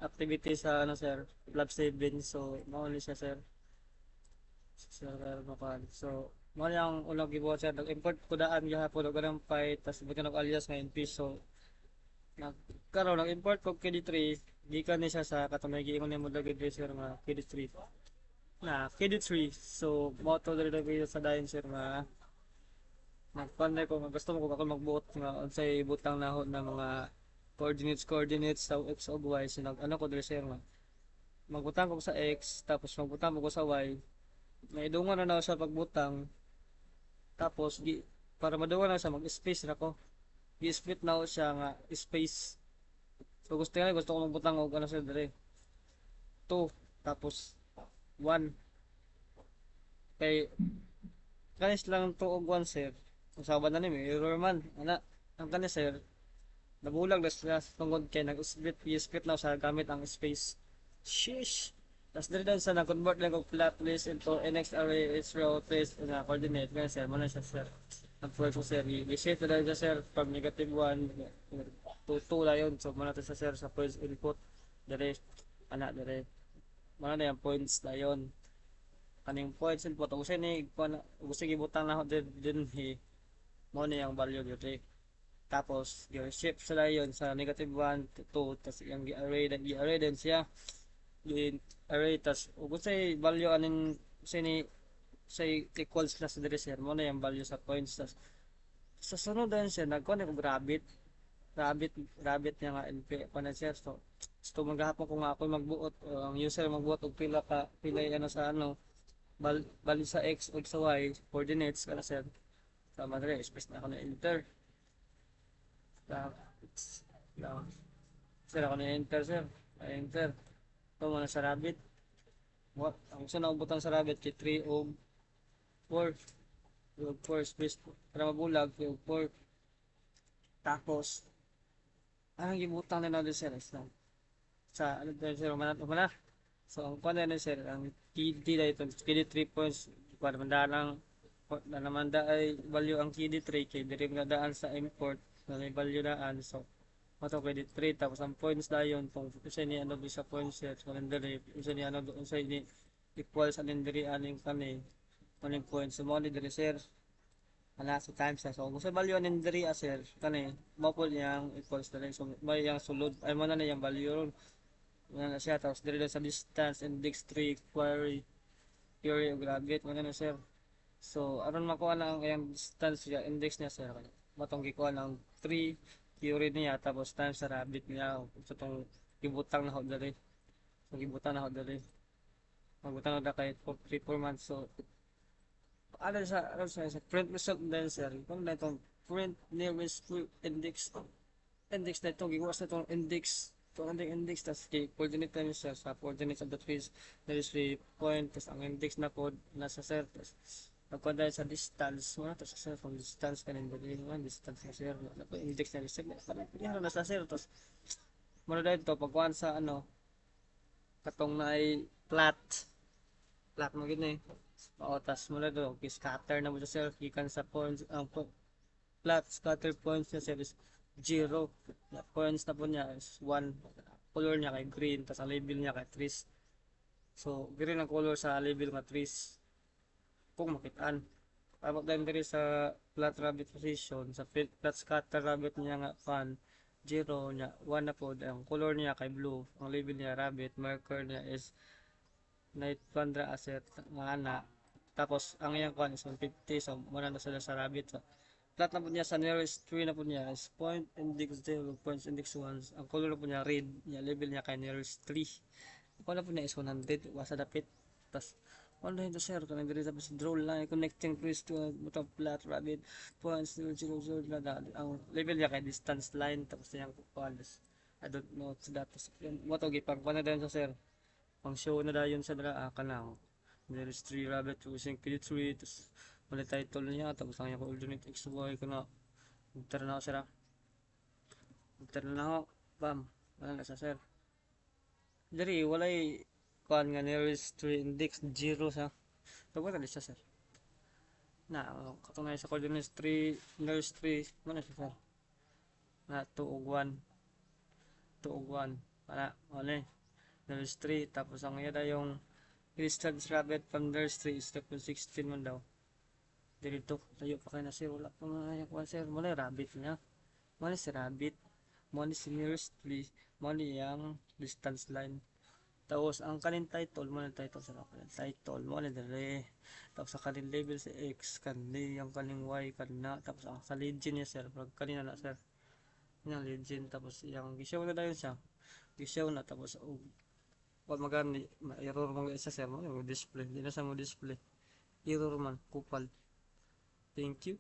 activity sa ano sir, Lab 7. So mao ni siya sir. Sir Makan. So mao ni ang unang gibuhat sir. Nag-import ko daan gihapon og ganang fight tas buti alias ngayon piso. Nagkaroon nag-import ko KD3 gikan ni siya sa katong giingon ni mo lagi sir nga KD3 na KD3. So mao to diri sa dayon sir nga nagpanday ko nga gusto mo kung ako magbuot nga unsay butang nahon na mga coordinates sa x o y. So nag ano ko diri sir nga magbutang ko sa x tapos magbutang ko sa y. Naidungan na sa pagbutang tapos para madungan na siya mag-space na ko. I-split na ko siya nga space. So gusto ko magbutang og ano sir dire 2 tapos 1 kay kanis lang 2 og 1 sir. Usaban na ni may error man ana ang kani sir nabulag na sila tungod kay nag-split i-split na sa gamit ang space. Sheesh. Tapos dito din sa na-convert lang kong flat list into NX array is row trace na coordinate. Ganyan sir, muna siya sir. Nag-force ko sir, i-shift na dahil siya sir from negative 1 to 2 na yun. So muna to siya sir sa first input. Dari, anak dari. Muna na yung points na yun. Kaning points input. Ubusin ni, ubusin ibutang na ako din mo na yung value dito. Tapos, i-shift sila yun sa negative 1 to 2. Tapos yung i-array din siya. Array tas ug say value aning say equals na sa diri sir mo na yung value sa points tas sa sunod din siya nagkuha ko rabbit niya nga np pa sir. So gusto maghapon ko nga ako magbuot ang user magbuot og pila ano sa ano value sa x ug sa y coordinates kana sir sa madre space na ako na enter tapos sir ako na enter sir enter ito muna sa rabbit. What? Ang gusto na butang sa rabbit kay 3 o 4. 4 space para mabulag kay 4. Tapos ang gibutang na natin sir sa ano tayo sir mana. So ang kuha na sir ang KD na ito KD 3 points para mandalang na naman ay value ang KD 3 kay diri nga daan sa import na may value daan. So mato credit 3 tapos ang points na yun kung isa ni ano sa points set calendar isa ni ano doon sa ni equals anin diri aning kani aning points mo ni diri sir ana sa times so kung sa value anin diri sir kani mo po yang equals na so may yang sulod ay mo na yung value na siya tapos diri sa distance index 3 query og graduate mo na sir. So aron makuha na ang yung distance niya index niya sir matong gikuha ng 3 theory niya tapos times sa rabbit niya so itong gibutang na ho dali so gibutang na ho dali magbutang na kay 3-4 months. So ano sa print result din sir kung na itong print nearest index na itong giwas na itong index itong index tas kay coordinate na siya sa coordinates of the trees there is 3 point tas ang index na code nasa sir tas pagkuha sa distance mo na to sa sir from distance kanin dili man distance na sir na po index na sir parang na sa sir tos mo na dito pagkuha sa ano katong na ay flat mo gid ni o tas mo na do scatter na mo sa sir gikan sa points ang flat scatter points niya sir is 0 na points na po niya is 1 color niya kay green tas ang label niya kay trees. So green ang color sa label nga trees kung makitaan. Tapos din diri sa flat rabbit position, sa flat scatter rabbit niya nga fan, 0 niya, 1 na po. Ang color niya kay blue, ang label niya rabbit, marker niya is night pandra asset nga ana. Tapos ang iyang kwan is 150, so muna na sila sa rabbit. So, flat na po niya sa nearest tree na po niya is point index 0, points index 1. Ang color na po niya red, niya label niya kay nearest tree. Ang color po niya is 100, wasa dapit. Tapos ano ito sir, kanang diri tapos draw line connecting trees to a flat rabbit points 000 na ang level niya kay distance line tapos yung kukuhalas I don't know what's that tapos mo to gipag na din sa sir pang show na dayon sa dra kanang there is 3 rabbit using P3 tapos wala title niya tapos ang yung coordinate xy kana enter na ako sir enter na ako bam wala na sa sir diri walay kuan nga nearest to index 0 sa tawag na siya sir na katungay sa coordinates 3 nearest 3 mo na siya sir na 2 og 1 para ano nurse 3 tapos ang iya daw yung Christian's Rabbit from nurse 3 step 16 man daw dito tayo pa kayo na sir wala pa mga kuha sir muna yung rabbit niya muna si rabbit muna si nurse 3 muna yung distance line tapos ang kanin title mo ng title sa kanin title mo na dere tapos sa kanin label sa X kanli yung kaning Y kana tapos ang sa legend niya sir pag kanina na sir yung legend tapos yung gishow na dayon siya gishow na tapos pag magani error mo isa sir mo yung display di na sa mo display error man kupal thank you